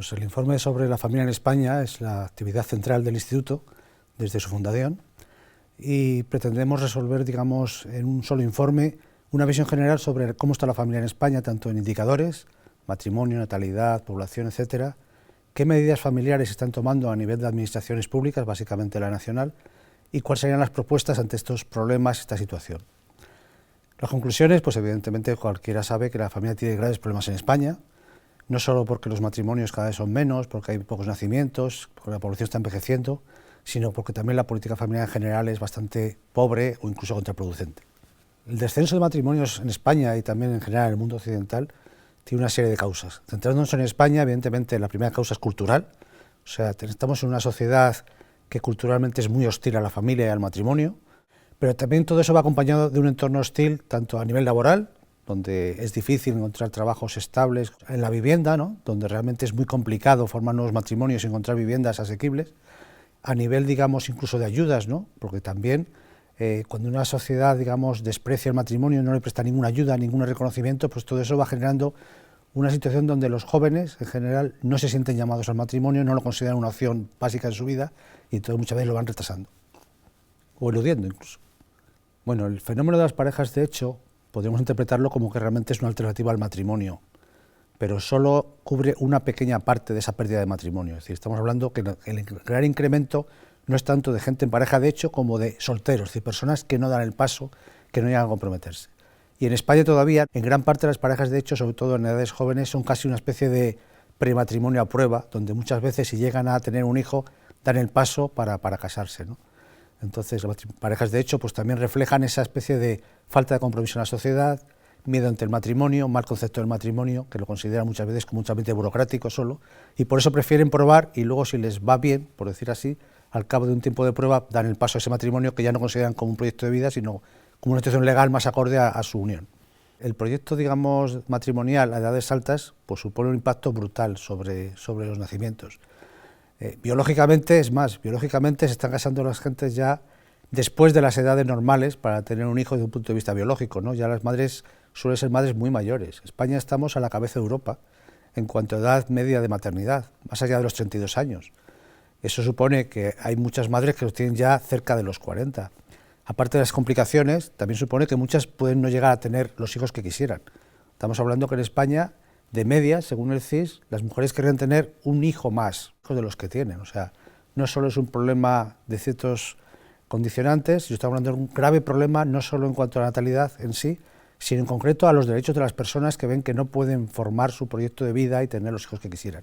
Pues el informe sobre la familia en España es la actividad central del Instituto desde su fundación y pretendemos resolver, digamos, en un solo informe una visión general sobre cómo está la familia en España, tanto en indicadores, matrimonio, natalidad, población, etcétera, qué medidas familiares se están tomando a nivel de administraciones públicas, básicamente la nacional, y cuáles serían las propuestas ante estos problemas, esta situación. Las conclusiones, pues evidentemente cualquiera sabe que la familia tiene graves problemas en España, no solo porque los matrimonios cada vez son menos, porque hay pocos nacimientos, porque la población está envejeciendo, sino porque también la política familiar en general es bastante pobre o incluso contraproducente. El descenso de matrimonios en España y también en general en el mundo occidental tiene una serie de causas. Centrándonos en España, evidentemente la primera causa es cultural, o sea, estamos en una sociedad que culturalmente es muy hostil a la familia y al matrimonio, pero también todo eso va acompañado de un entorno hostil tanto a nivel laboral, donde es difícil encontrar trabajos estables, en la vivienda, ¿no?, donde realmente es muy complicado formar nuevos matrimonios y encontrar viviendas asequibles, a nivel, digamos, incluso de ayudas, ¿no?, porque también cuando una sociedad, digamos, desprecia el matrimonio, no le presta ninguna ayuda, ningún reconocimiento, pues todo eso va generando una situación donde los jóvenes, en general, no se sienten llamados al matrimonio, no lo consideran una opción básica en su vida y entonces muchas veces lo van retrasando o eludiendo incluso. Bueno, el fenómeno de las parejas de hecho podríamos interpretarlo como que realmente es una alternativa al matrimonio, pero solo cubre una pequeña parte de esa pérdida de matrimonio. Es decir, estamos hablando que el gran incremento no es tanto de gente en pareja de hecho como de solteros, es decir, personas que no dan el paso, que no llegan a comprometerse. Y en España todavía, en gran parte de las parejas de hecho, sobre todo en edades jóvenes, son casi una especie de prematrimonio a prueba, donde muchas veces si llegan a tener un hijo, dan el paso para casarse, ¿no? Entonces, las parejas de hecho pues también reflejan esa especie de falta de compromiso en la sociedad, miedo ante el matrimonio, mal concepto del matrimonio, que lo consideran muchas veces como un trámite burocrático solo, y por eso prefieren probar y luego si les va bien, por decir así, al cabo de un tiempo de prueba dan el paso a ese matrimonio que ya no consideran como un proyecto de vida, sino como una situación legal más acorde a su unión. El proyecto, digamos, matrimonial a edades altas pues supone un impacto brutal sobre los nacimientos. Biológicamente, es más, biológicamente se están casando las gentes ya después de las edades normales para tener un hijo desde un punto de vista biológico, ¿no? Ya las madres suelen ser madres muy mayores. En España estamos a la cabeza de Europa en cuanto a edad media de maternidad, más allá de los 32 años. Eso supone que hay muchas madres que los tienen ya cerca de los 40. Aparte de las complicaciones, también supone que muchas pueden no llegar a tener los hijos que quisieran. Estamos hablando que en España, de media, según el CIS, las mujeres querrían tener un hijo más de los que tienen. O sea, no solo es un problema de ciertos condicionantes, yo estoy hablando de un grave problema no solo en cuanto a la natalidad en sí, sino en concreto a los derechos de las personas que ven que no pueden formar su proyecto de vida y tener los hijos que quisieran.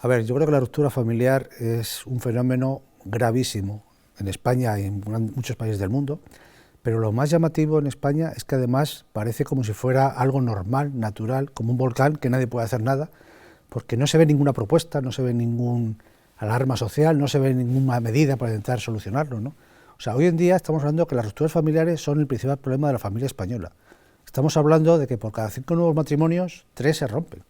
A ver, yo creo que la ruptura familiar es un fenómeno gravísimo en España y en muchos países del mundo, pero lo más llamativo en España es que además parece como si fuera algo normal, natural, como un volcán que nadie puede hacer nada, porque no se ve ninguna propuesta, no se ve ninguna alarma social, no se ve ninguna medida para intentar solucionarlo, ¿no? O sea, hoy en día estamos hablando que las rupturas familiares son el principal problema de la familia española. Estamos hablando de que por cada 5 nuevos matrimonios, 3 se rompen.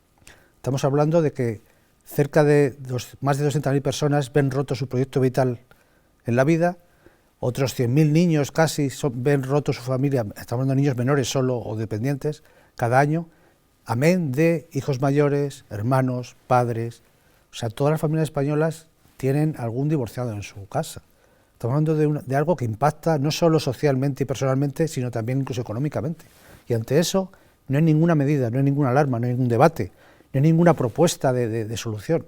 Estamos hablando de que cerca de más de 200.000 personas ven roto su proyecto vital en la vida, otros 100.000 niños casi ven roto su familia, estamos hablando de niños menores solo o dependientes, cada año, amén de hijos mayores, hermanos, padres. O sea, todas las familias españolas tienen algún divorciado en su casa. Estamos hablando de algo que impacta no solo socialmente y personalmente, sino también incluso económicamente. Y ante eso no hay ninguna medida, no hay ninguna alarma, no hay ningún debate, no hay ninguna propuesta de solución.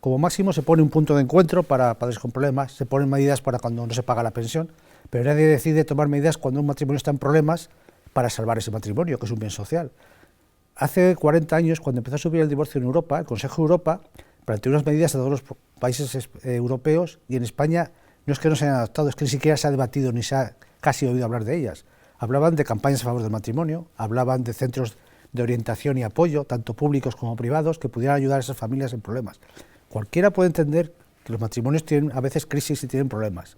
Como máximo se pone un punto de encuentro para padres con problemas, se ponen medidas para cuando no se paga la pensión, pero nadie decide tomar medidas cuando un matrimonio está en problemas para salvar ese matrimonio, que es un bien social. Hace 40 años, cuando empezó a subir el divorcio en Europa, el Consejo de Europa planteó unas medidas a todos los países europeos y en España no es que no se hayan adoptado, es que ni siquiera se ha debatido ni se ha casi oído hablar de ellas. Hablaban de campañas a favor del matrimonio, hablaban de centros de orientación y apoyo, tanto públicos como privados, que pudieran ayudar a esas familias en problemas. Cualquiera puede entender que los matrimonios tienen a veces crisis y tienen problemas,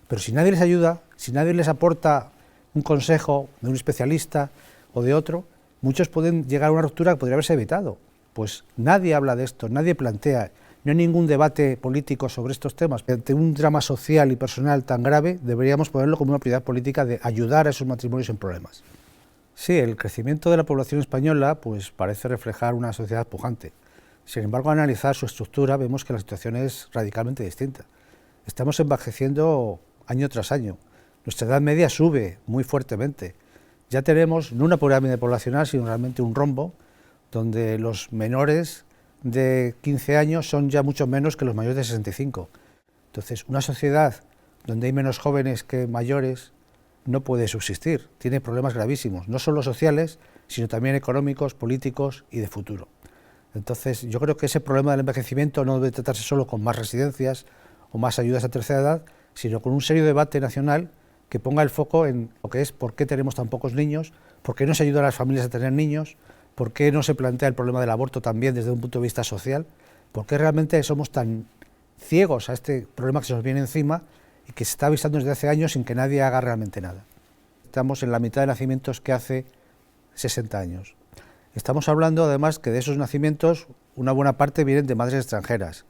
pero si nadie les ayuda, si nadie les aporta un consejo de un especialista o de otro, muchos pueden llegar a una ruptura que podría haberse evitado. Pues nadie habla de esto, nadie plantea, no hay ningún debate político sobre estos temas. Ante un drama social y personal tan grave, deberíamos ponerlo como una prioridad política de ayudar a esos matrimonios en problemas. Sí, el crecimiento de la población española pues parece reflejar una sociedad pujante. Sin embargo, al analizar su estructura vemos que la situación es radicalmente distinta. Estamos envejeciendo año tras año. Nuestra edad media sube muy fuertemente. Ya tenemos no una pirámide poblacional, sino realmente un rombo, donde los menores de 15 años son ya mucho menos que los mayores de 65. Entonces, una sociedad donde hay menos jóvenes que mayores no puede subsistir. Tiene problemas gravísimos, no solo sociales, sino también económicos, políticos y de futuro. Entonces, yo creo que ese problema del envejecimiento no debe tratarse solo con más residencias o más ayudas a tercera edad, sino con un serio debate nacional que ponga el foco en lo que es por qué tenemos tan pocos niños, por qué no se ayuda a las familias a tener niños, por qué no se plantea el problema del aborto también desde un punto de vista social, por qué realmente somos tan ciegos a este problema que se nos viene encima y que se está avisando desde hace años sin que nadie haga realmente nada. Estamos en la mitad de nacimientos que hace 60 años. Estamos hablando además que de esos nacimientos una buena parte vienen de madres extranjeras.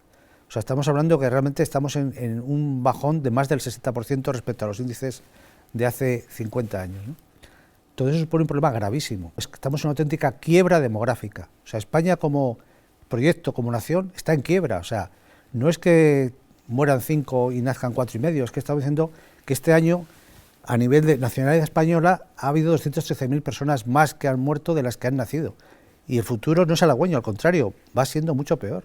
O sea, estamos hablando que realmente estamos en un bajón de más del 60% respecto a los índices de hace 50 años, ¿no? Todo eso supone un problema gravísimo. Estamos en una auténtica quiebra demográfica. O sea, España como proyecto, como nación, está en quiebra. O sea, no es que mueran 5 y nazcan 4,5, es que estamos diciendo que este año, a nivel de nacionalidad española, ha habido 213.000 personas más que han muerto de las que han nacido. Y el futuro no es halagüeño, al contrario, va siendo mucho peor.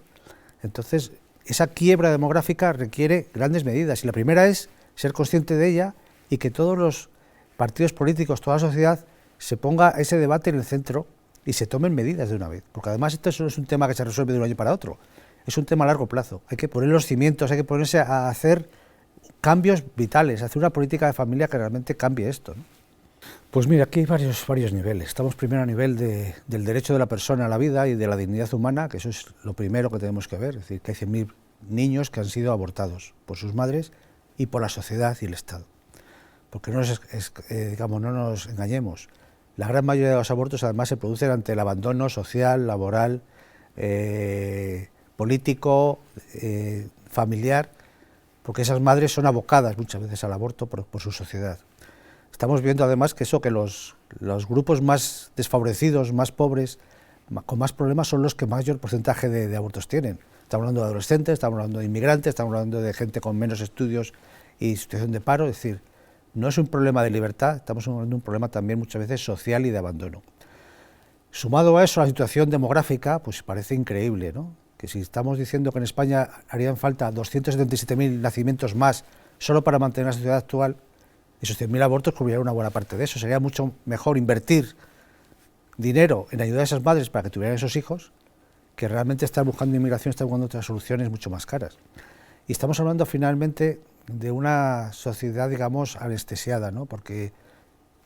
Entonces, esa quiebra demográfica requiere grandes medidas. Y la primera es ser consciente de ella y que todos los partidos políticos, toda la sociedad, se ponga ese debate en el centro y se tomen medidas de una vez. Porque además esto no es un tema que se resuelve de un año para otro. Es un tema a largo plazo. Hay que poner los cimientos, hay que ponerse a hacer cambios vitales, hacer una política de familia que realmente cambie esto, ¿no? Pues mira, aquí hay varios niveles. Estamos primero a nivel del derecho de la persona a la vida y de la dignidad humana, que eso es lo primero que tenemos que ver. Es decir, que hay 100.000 niños que han sido abortados por sus madres y por la sociedad y el Estado. Porque digamos, no nos engañemos. La gran mayoría de los abortos además se producen ante el abandono social, laboral, político, familiar, porque esas madres son abocadas muchas veces al aborto por su sociedad. Estamos viendo además que los grupos más desfavorecidos, más pobres, con más problemas, son los que mayor porcentaje de abortos tienen. Estamos hablando de adolescentes, estamos hablando de inmigrantes, estamos hablando de gente con menos estudios y situación de paro. Es decir, no es un problema de libertad, estamos hablando de un problema también muchas veces social y de abandono. Sumado a eso, la situación demográfica, pues parece increíble, ¿no? Que si estamos diciendo que en España harían falta 277.000 nacimientos más solo para mantener la sociedad actual, esos 100.000 abortos cubrirían una buena parte de eso. Sería mucho mejor invertir dinero en ayudar a esas madres para que tuvieran esos hijos, que realmente estar buscando inmigración, estar buscando otras soluciones mucho más caras. Y estamos hablando finalmente de una sociedad, digamos, anestesiada, ¿no? Porque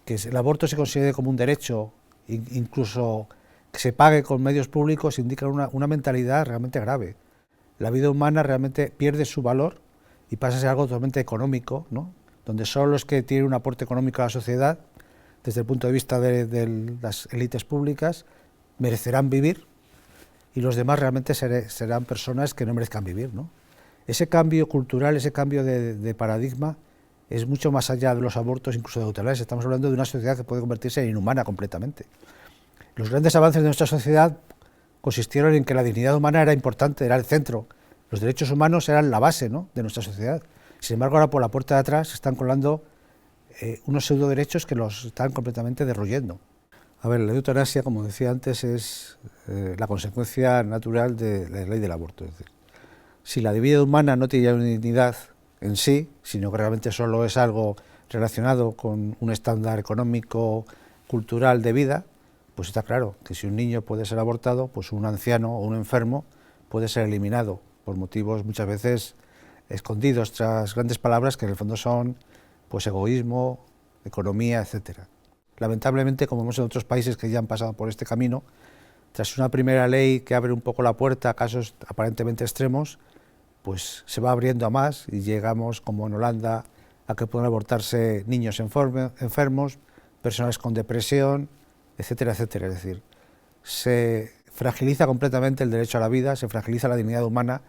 que el aborto se considere como un derecho, incluso que se pague con medios públicos, indica una mentalidad realmente grave. La vida humana realmente pierde su valor y pasa a ser algo totalmente económico, ¿no? Donde solo los que tienen un aporte económico a la sociedad, desde el punto de vista de las élites públicas, merecerán vivir, y los demás realmente serán personas que no merezcan vivir, ¿no? Ese cambio cultural, ese cambio de paradigma es mucho más allá de los abortos, incluso de eutanasia. Estamos hablando de una sociedad que puede convertirse en inhumana completamente. Los grandes avances de nuestra sociedad consistieron en que la dignidad humana era importante, era el centro. Los derechos humanos eran la base, ¿no?, de nuestra sociedad. Sin embargo, ahora por la puerta de atrás se están colando unos pseudo derechos que los están completamente derruyendo. A ver, la eutanasia, como decía antes, es la consecuencia natural de la ley del aborto. Es decir, si la vida humana no tiene una dignidad en sí, sino que realmente solo es algo relacionado con un estándar económico, cultural de vida, pues está claro que si un niño puede ser abortado, pues un anciano o un enfermo puede ser eliminado por motivos muchas veces escondidos tras grandes palabras que en el fondo son pues egoísmo, economía, etcétera. Lamentablemente, como vemos en otros países que ya han pasado por este camino, tras una primera ley que abre un poco la puerta a casos aparentemente extremos, pues se va abriendo a más y llegamos, como en Holanda, a que pueden abortarse niños enfermos, personas con depresión, etcétera, etcétera. Es decir, se fragiliza completamente el derecho a la vida, se fragiliza la dignidad humana.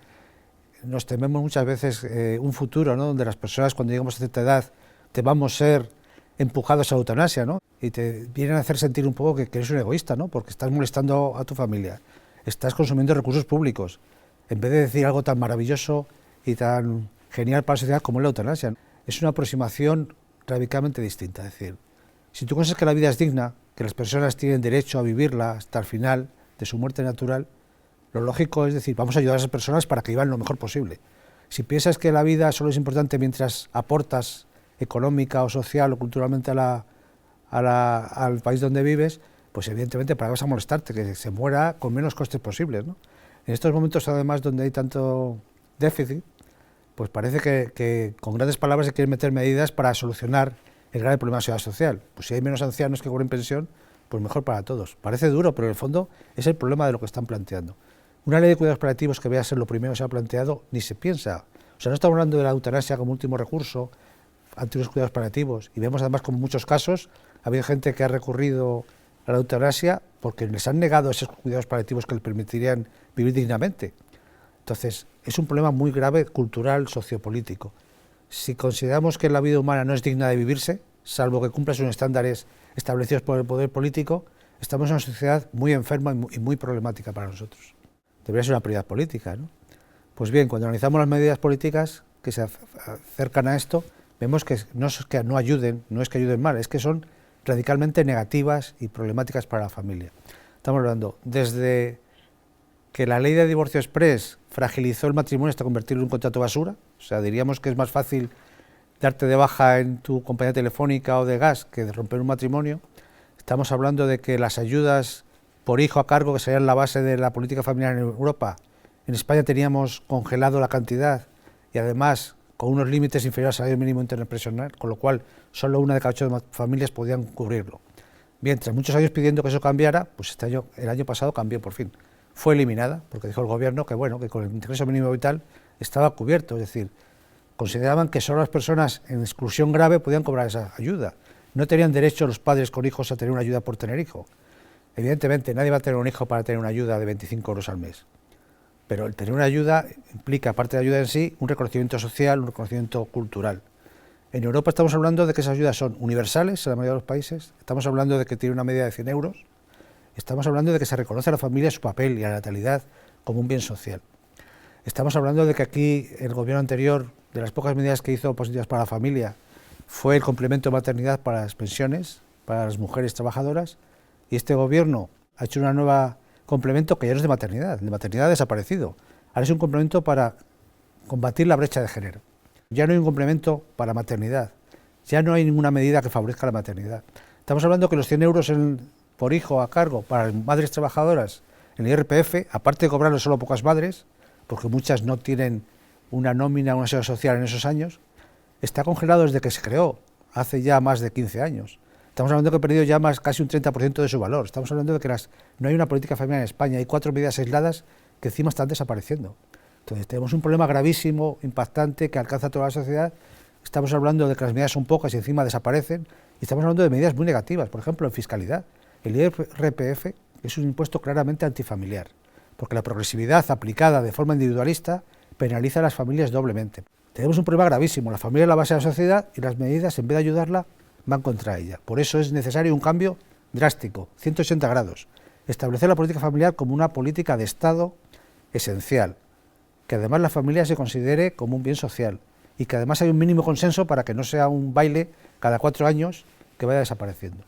Nos tememos muchas veces un futuro, ¿no?, donde las personas, cuando lleguemos a cierta edad, debamos ser empujados a la eutanasia, ¿no?, y te vienen a hacer sentir un poco que eres un egoísta, ¿no?, porque estás molestando a tu familia. estás consumiendo recursos públicos, en vez de decir algo tan maravilloso y tan genial para la sociedad como es la eutanasia. Es una aproximación radicalmente distinta. Es decir, si tú consideras que la vida es digna, que las personas tienen derecho a vivirla hasta el final de su muerte natural, lo lógico es decir, vamos a ayudar a esas personas para que vivan lo mejor posible. Si piensas que la vida solo es importante mientras aportas económica o social o culturalmente al país donde vives, pues evidentemente para qué vas a molestarte, que se muera con menos costes posibles, ¿no? En estos momentos, además, donde hay tanto déficit, pues parece que con grandes palabras se quieren meter medidas para solucionar el grave problema de la seguridad social. Pues si hay menos ancianos que cobren pensión, pues mejor para todos. Parece duro, pero en el fondo es el problema de lo que están planteando. Una ley de cuidados paliativos que vaya a ser lo primero que se ha planteado, ni se piensa. O sea, no estamos hablando de la eutanasia como último recurso ante los cuidados paliativos. Y vemos además como en muchos casos ha habido gente que ha recurrido a la eutanasia porque les han negado esos cuidados paliativos que les permitirían vivir dignamente. Entonces, es un problema muy grave, cultural, sociopolítico. Si consideramos que la vida humana no es digna de vivirse, salvo que cumpla sus estándares establecidos por el poder político, estamos en una sociedad muy enferma y muy problemática para nosotros. Debería ser una prioridad política, ¿no? Pues bien, cuando analizamos las medidas políticas que se acercan a esto, vemos que no es que no ayuden, no es que ayuden mal, es que son radicalmente negativas y problemáticas para la familia. Estamos hablando desde que la ley de divorcio exprés fragilizó el matrimonio hasta convertirlo en un contrato basura, o sea, diríamos que es más fácil darte de baja en tu compañía telefónica o de gas que de romper un matrimonio. Estamos hablando de que las ayudas por hijo a cargo, que serían la base de la política familiar en Europa, en España teníamos congelado la cantidad y además con unos límites inferiores al salario mínimo interprofesional, con lo cual solo una de cada 8 familias podían cubrirlo. Bien, tras muchos años pidiendo que eso cambiara, pues el año pasado cambió por fin. Fue eliminada, porque dijo el gobierno que bueno, que con el ingreso mínimo vital estaba cubierto, es decir, consideraban que solo las personas en exclusión grave podían cobrar esa ayuda. No tenían derecho los padres con hijos a tener una ayuda por tener hijo. Evidentemente, nadie va a tener un hijo para tener una ayuda de 25 euros al mes. Pero el tener una ayuda implica, aparte de la ayuda en sí, un reconocimiento social, un reconocimiento cultural. En Europa estamos hablando de que esas ayudas son universales en la mayoría de los países, estamos hablando de que tiene una media de 100 euros, estamos hablando de que se reconoce a la familia su papel y a la natalidad como un bien social. Estamos hablando de que aquí el gobierno anterior, de las pocas medidas que hizo positivas para la familia, fue el complemento de maternidad para las pensiones, para las mujeres trabajadoras, y este gobierno ha hecho una nueva complemento que ya no es de maternidad. El de maternidad ha desaparecido. Ahora es un complemento para combatir la brecha de género. Ya no hay un complemento para maternidad. Ya no hay ninguna medida que favorezca la maternidad. Estamos hablando que los 100 euros por hijo a cargo para madres trabajadoras en el IRPF, aparte de cobrarlo solo pocas madres, porque muchas no tienen una nómina, una seguridad social en esos años, está congelado desde que se creó, hace ya más de 15 años. Estamos hablando que ha perdido ya casi un 30% de su valor. Estamos hablando de que no hay una política familiar en España, hay 4 medidas aisladas que encima están desapareciendo. Entonces tenemos un problema gravísimo, impactante, que alcanza a toda la sociedad. Estamos hablando de que las medidas son pocas y encima desaparecen. Y estamos hablando de medidas muy negativas, por ejemplo, en fiscalidad. El IRPF es un impuesto claramente antifamiliar, porque la progresividad aplicada de forma individualista penaliza a las familias doblemente. Tenemos un problema gravísimo, la familia es la base de la sociedad y las medidas, en vez de ayudarla, van contra ella. Por eso es necesario un cambio drástico, 180 grados. Establecer la política familiar como una política de Estado esencial, que además la familia se considere como un bien social y que además hay un mínimo consenso para que no sea un baile cada 4 años que vaya desapareciendo.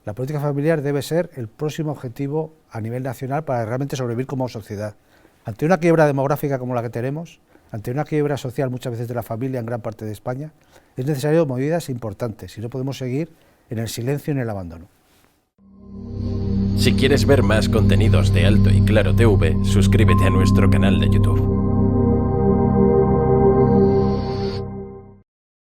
La política familiar debe ser el próximo objetivo a nivel nacional para realmente sobrevivir como sociedad. Ante una quiebra demográfica como la que tenemos, ante una quiebra social muchas veces de la familia en gran parte de España, es necesario medidas importantes y no podemos seguir en el silencio y en el abandono. Si quieres ver más contenidos de Alto y Claro TV, suscríbete a nuestro canal de YouTube.